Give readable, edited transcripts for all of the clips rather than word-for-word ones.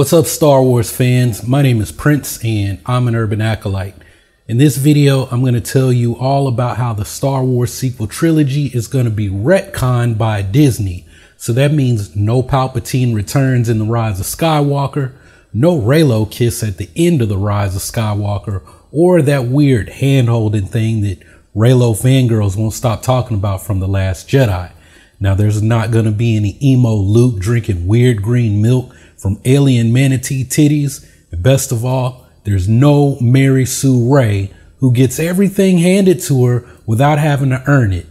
What's up, Star Wars fans? My name is Prince and I'm an urban acolyte. In this video, I'm going to tell you all about how the Star Wars sequel trilogy is going to be retconned by Disney. So that means no Palpatine returns in the Rise of Skywalker, no Reylo kiss at the end of the Rise of Skywalker, or that weird hand-holding thing that Reylo fangirls won't stop talking about from The Last Jedi. Now, there's not going to be any Emo Luke drinking weird green milk from alien manatee titties. And best of all, there's no Mary Sue Rey, who gets everything handed to her without having to earn it.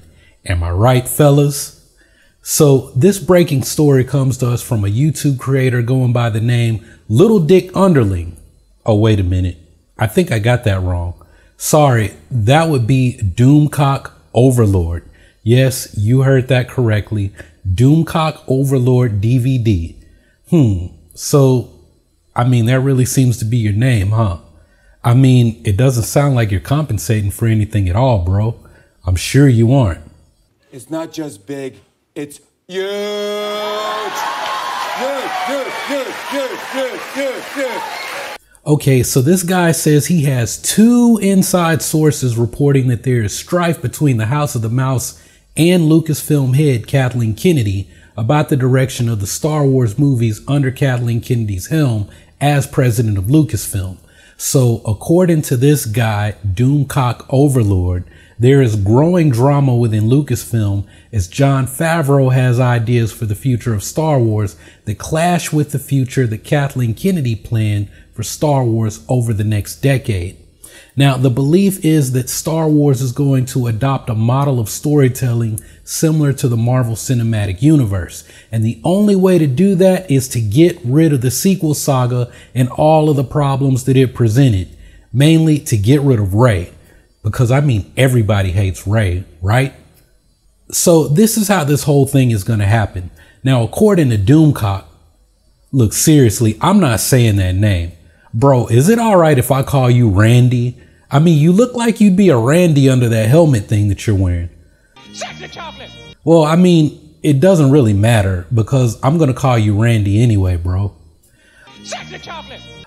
Am I right, fellas? So this breaking story comes to us from a YouTube creator going by the name Little Dick Underling. Oh, wait a minute. I think I got that wrong. Sorry, that would be Doomcock Overlord. Yes, you heard that correctly. Doomcock Overlord DVD. So, I mean, that really seems to be your name, huh? I mean, it doesn't sound like you're compensating for anything at all, bro. I'm sure you aren't. It's not just big, it's huge. Huge. Okay, so this guy says he has 2 inside sources reporting that there is strife between the House of the Mouse and Lucasfilm head Kathleen Kennedy about the direction of the Star Wars movies under Kathleen Kennedy's helm as President of Lucasfilm. So according to this guy, Doomcock Overlord, there is growing drama within Lucasfilm as John Favreau has ideas for the future of Star Wars that clash with the future that Kathleen Kennedy planned for Star Wars over the next decade. Now, the belief is that Star Wars is going to adopt a model of storytelling similar to the Marvel Cinematic Universe. And the only way to do that is to get rid of the sequel saga and all of the problems that it presented, mainly to get rid of Rey. Because, I mean, everybody hates Rey, right? So this is how this whole thing is going to happen. Now, according to Doomcock, look, seriously, I'm not saying that name. Bro, is it all right if I call you Randy? I mean, you look like you'd be a Randy under that helmet thing that you're wearing. Well, I mean, it doesn't really matter because I'm going to call you Randy anyway, bro.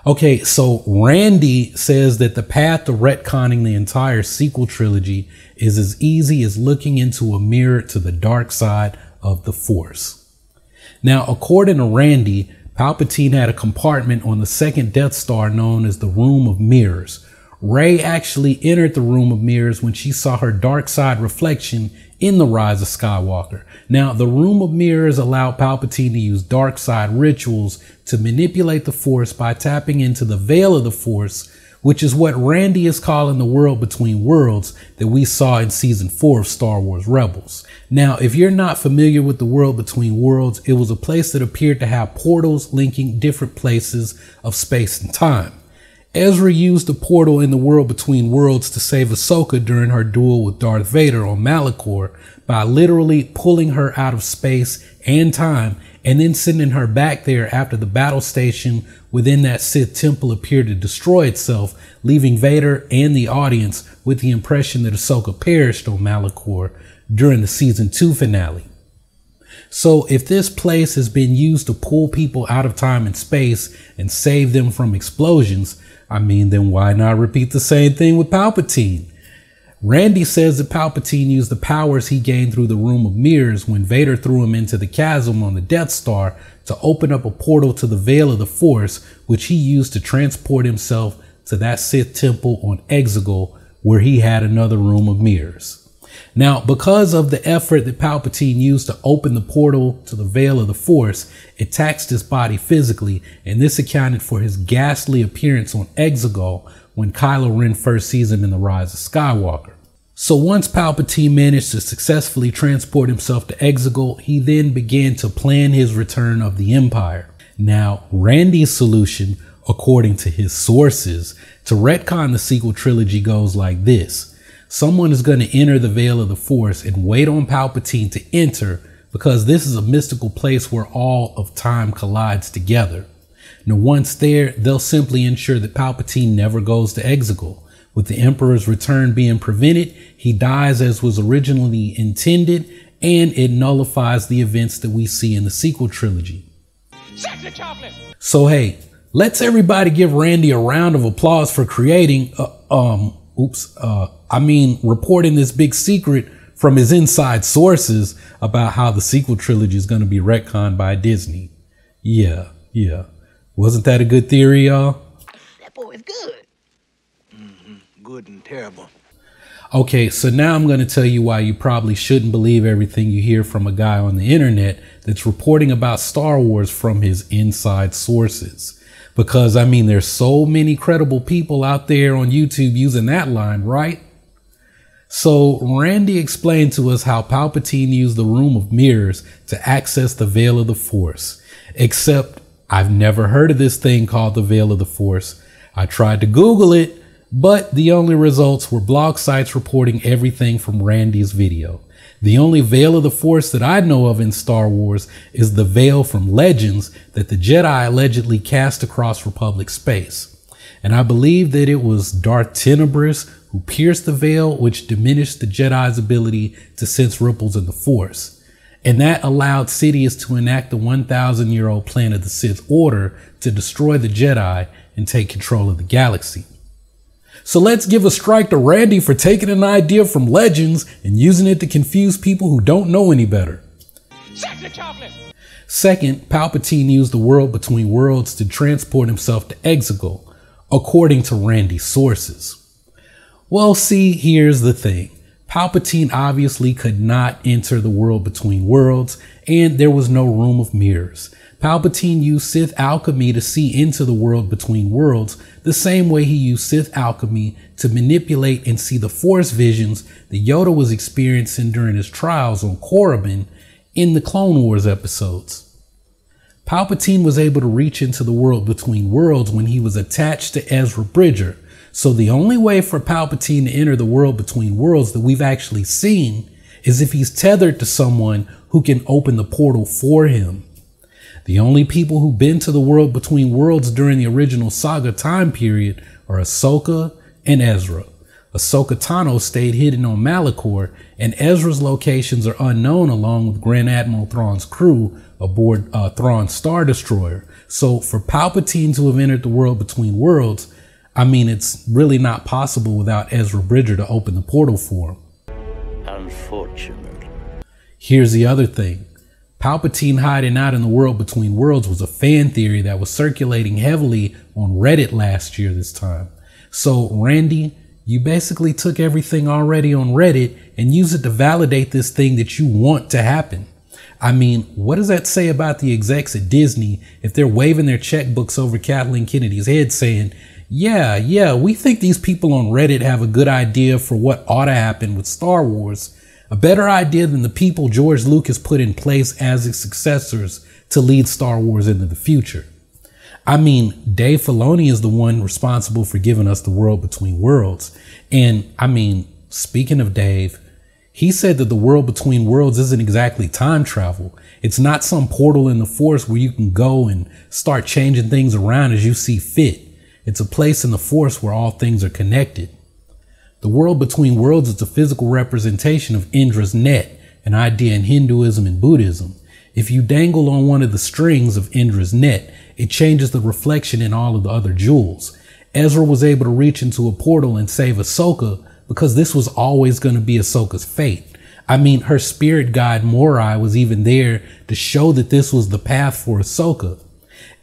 Okay, so Randy says that the path to retconning the entire sequel trilogy is as easy as looking into a mirror to the dark side of the Force. Now, according to Randy, Palpatine had a compartment on the second Death Star known as the Room of Mirrors. Rey actually entered the Room of Mirrors when she saw her dark side reflection in the Rise of Skywalker. Now, the Room of Mirrors allowed Palpatine to use dark side rituals to manipulate the Force by tapping into the veil of the Force, which is what Randy is calling the world between worlds that we saw in season 4 of Star Wars Rebels. Now, if you're not familiar with the world between worlds, it was a place that appeared to have portals linking different places of space and time. Ezra used the portal in the world between worlds to save Ahsoka during her duel with Darth Vader on Malachor by literally pulling her out of space and time and then sending her back there after the battle station within that Sith temple appeared to destroy itself, leaving Vader and the audience with the impression that Ahsoka perished on Malachor during the season 2 finale. So if this place has been used to pull people out of time and space and save them from explosions, I mean, then why not repeat the same thing with Palpatine? Randy says that Palpatine used the powers he gained through the Room of Mirrors when Vader threw him into the chasm on the Death Star to open up a portal to the Veil of the Force, which he used to transport himself to that Sith temple on Exegol, where he had another Room of Mirrors. Now, because of the effort that Palpatine used to open the portal to the Veil of the Force, it taxed his body physically, and this accounted for his ghastly appearance on Exegol when Kylo Ren first sees him in the Rise of Skywalker. So once Palpatine managed to successfully transport himself to Exegol, he then began to plan his return of the Empire. Now, Randy's solution, according to his sources, to retcon the sequel trilogy goes like this. Someone is going to enter the Veil of the Force and wait on Palpatine to enter because this is a mystical place where all of time collides together. Now, once there, they'll simply ensure that Palpatine never goes to Exegol. With the Emperor's return being prevented, he dies as was originally intended, and it nullifies the events that we see in the sequel trilogy. So hey, Let's everybody give Randy a round of applause for creating, reporting this big secret from his inside sources about how the sequel trilogy is going to be retconned by Disney. Yeah. Wasn't that a good theory, y'all? That boy is good. Good and terrible. Okay, so now I'm going to tell you why you probably shouldn't believe everything you hear from a guy on the internet that's reporting about Star Wars from his inside sources. Because, I mean, there's so many credible people out there on YouTube using that line, right? So Randy explained to us how Palpatine used the Room of Mirrors to access the Veil of the Force. Except I've never heard of this thing called the Veil of the Force. I tried to Google it, but the only results were blog sites reporting everything from Randy's video. The only Veil of the Force that I know of in Star Wars is the veil from Legends that the Jedi allegedly cast across Republic space. And I believe that it was Darth Tenebris who pierced the veil, which diminished the Jedi's ability to sense ripples in the Force. And that allowed Sidious to enact the 1,000-year-old plan of the Sith Order to destroy the Jedi and take control of the galaxy. So let's give a strike to Randy for taking an idea from Legends and using it to confuse people who don't know any better. Second, Palpatine used the world between worlds to transport himself to Exegol, according to Randy's sources. Well, see, here's the thing. Palpatine obviously could not enter the world between worlds, and there was no room of mirrors. Palpatine used Sith alchemy to see into the world between worlds, the same way he used Sith alchemy to manipulate and see the Force visions that Yoda was experiencing during his trials on Korriban in the Clone Wars episodes. Palpatine was able to reach into the world between worlds when he was attached to Ezra Bridger. So the only way for Palpatine to enter the world between worlds that we've actually seen is if he's tethered to someone who can open the portal for him. The only people who've been to the world between worlds during the original saga time period are Ahsoka and Ezra. Ahsoka Tano stayed hidden on Malachor, and Ezra's locations are unknown along with Grand Admiral Thrawn's crew aboard Thrawn's Star Destroyer. So for Palpatine to have entered the world between worlds, I mean, it's really not possible without Ezra Bridger to open the portal for him. Unfortunate. Here's the other thing. Palpatine hiding out in the world between worlds was a fan theory that was circulating heavily on Reddit last year this time. So, Randy, you basically took everything already on Reddit and used it to validate this thing that you want to happen. I mean, what does that say about the execs at Disney if they're waving their checkbooks over Kathleen Kennedy's head saying, yeah, we think these people on Reddit have a good idea for what ought to happen with Star Wars. A better idea than the people George Lucas put in place as his successors to lead Star Wars into the future. I mean, Dave Filoni is the one responsible for giving us the world between worlds. And I mean, speaking of Dave, he said that the world between worlds isn't exactly time travel. It's not some portal in the Force where you can go and start changing things around as you see fit. It's a place in the Force where all things are connected. The world between worlds is a physical representation of Indra's net, an idea in Hinduism and Buddhism. If you dangle on one of the strings of Indra's net, it changes the reflection in all of the other jewels. Ezra was able to reach into a portal and save Ahsoka because this was always going to be Ahsoka's fate. I mean, her spirit guide Morai was even there to show that this was the path for Ahsoka.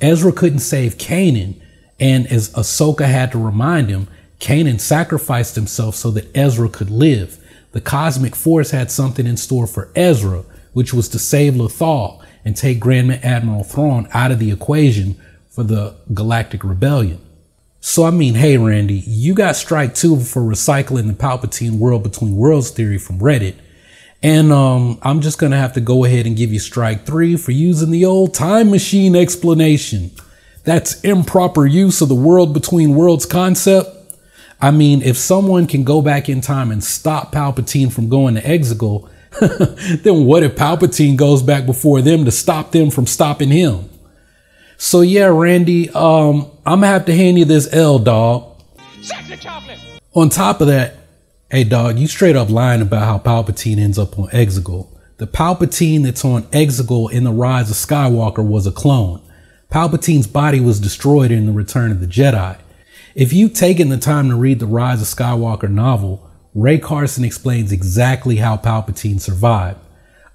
Ezra couldn't save Kanan, and as Ahsoka had to remind him, Kanan sacrificed himself so that Ezra could live. The cosmic force had something in store for Ezra, which was to save Lothal and take Grand Admiral Thrawn out of the equation for the Galactic Rebellion. So I mean, hey Randy, you got strike 2 for recycling the Palpatine world between worlds theory from Reddit. And I'm just going to have to go ahead and give you strike 3 for using the old time machine explanation. That's improper use of the world between worlds concept. I mean, if someone can go back in time and stop Palpatine from going to Exegol, then what if Palpatine goes back before them to stop them from stopping him? So yeah, Randy, I'm gonna have to hand you this L, dog. On top of that, hey dog, you straight up lying about how Palpatine ends up on Exegol. The Palpatine that's on Exegol in the Rise of Skywalker was a clone. Palpatine's body was destroyed in the Return of the Jedi. If you've taken the time to read the Rise of Skywalker novel, Ray Carson explains exactly how Palpatine survived.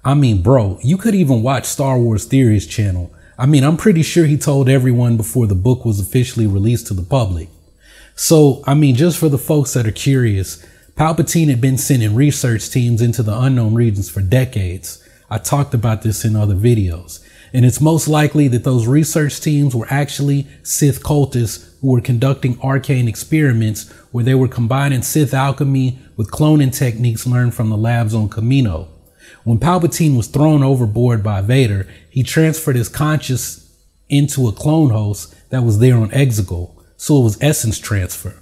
I mean, bro, you could even watch Star Wars Theories channel. I mean, I'm pretty sure he told everyone before the book was officially released to the public. So, I mean, just for the folks that are curious, Palpatine had been sending research teams into the unknown regions for decades. I talked about this in other videos. And it's most likely that those research teams were actually Sith cultists who were conducting arcane experiments where they were combining Sith alchemy with cloning techniques learned from the labs on Kamino. When Palpatine was thrown overboard by Vader, he transferred his conscience into a clone host that was there on Exegol, so it was essence transfer.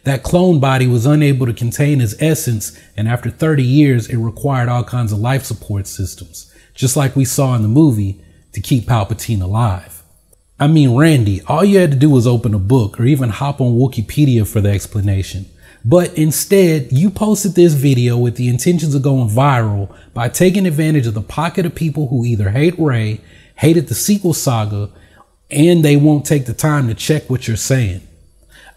That clone body was unable to contain his essence, and after 30 years, it required all kinds of life support systems, just like we saw in the movie, to keep Palpatine alive. I mean, Randy, all you had to do was open a book or even hop on Wikipedia for the explanation. But instead, you posted this video with the intentions of going viral by taking advantage of the pocket of people who either hate Rey, hated the sequel saga, and they won't take the time to check what you're saying.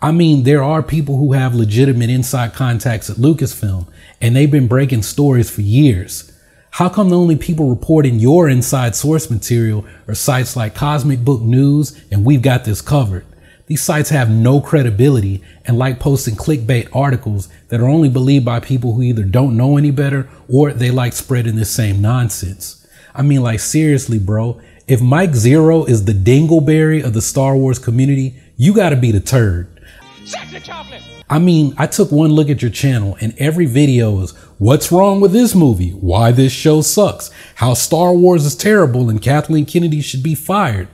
I mean, there are people who have legitimate inside contacts at Lucasfilm, and they've been breaking stories for years. How come the only people reporting your inside source material are sites like Cosmic Book News and We've Got This Covered? These sites have no credibility and like posting clickbait articles that are only believed by people who either don't know any better or they like spreading this same nonsense. I mean, like, seriously, bro, if Mike Zero is the dingleberry of the Star Wars community, you gotta be the turd. I mean, I took one look at your channel and every video is, what's wrong with this movie? Why this show sucks? How Star Wars is terrible and Kathleen Kennedy should be fired?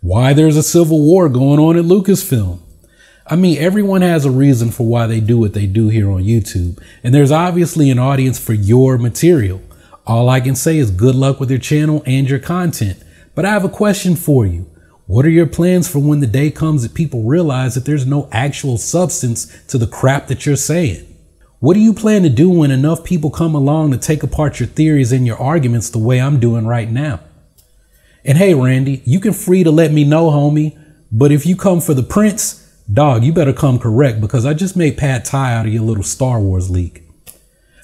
Why there's a civil war going on at Lucasfilm? I mean, everyone has a reason for why they do what they do here on YouTube, and there's obviously an audience for your material. All I can say is good luck with your channel and your content, but I have a question for you. What are your plans for when the day comes that people realize that there's no actual substance to the crap that you're saying? What do you plan to do when enough people come along to take apart your theories and your arguments the way I'm doing right now? And hey, Randy, you can free to let me know, homie, but if you come for the prince, dog, you better come correct because I just made pad thai out of your little Star Wars leak.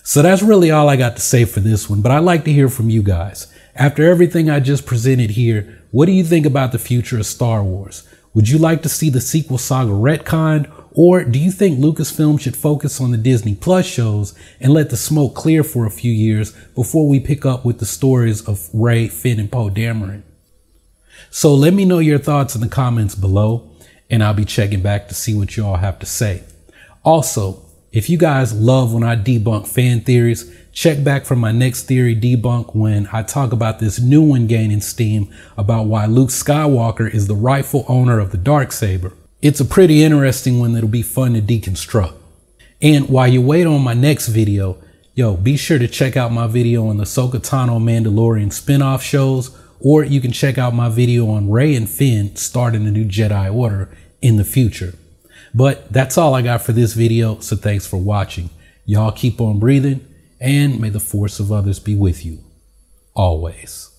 So that's really all I got to say for this one, but I'd like to hear from you guys. After everything I just presented here, what do you think about the future of Star Wars? Would you like to see the sequel saga retconned, or do you think Lucasfilm should focus on the Disney Plus shows and let the smoke clear for a few years before we pick up with the stories of Rey, Finn, and Poe Dameron? So let me know your thoughts in the comments below, and I'll be checking back to see what you all have to say. Also, if you guys love when I debunk fan theories, check back for my next theory debunk when I talk about this new one gaining steam about why Luke Skywalker is the rightful owner of the Darksaber. It's a pretty interesting one that'll be fun to deconstruct. And while you wait on my next video, yo, be sure to check out my video on the Ahsoka Tano Mandalorian spin-off shows, or you can check out my video on Rey and Finn starting a new Jedi Order in the future. But that's all I got for this video, so thanks for watching. Y'all keep on breathing, and may the force of others be with you, always.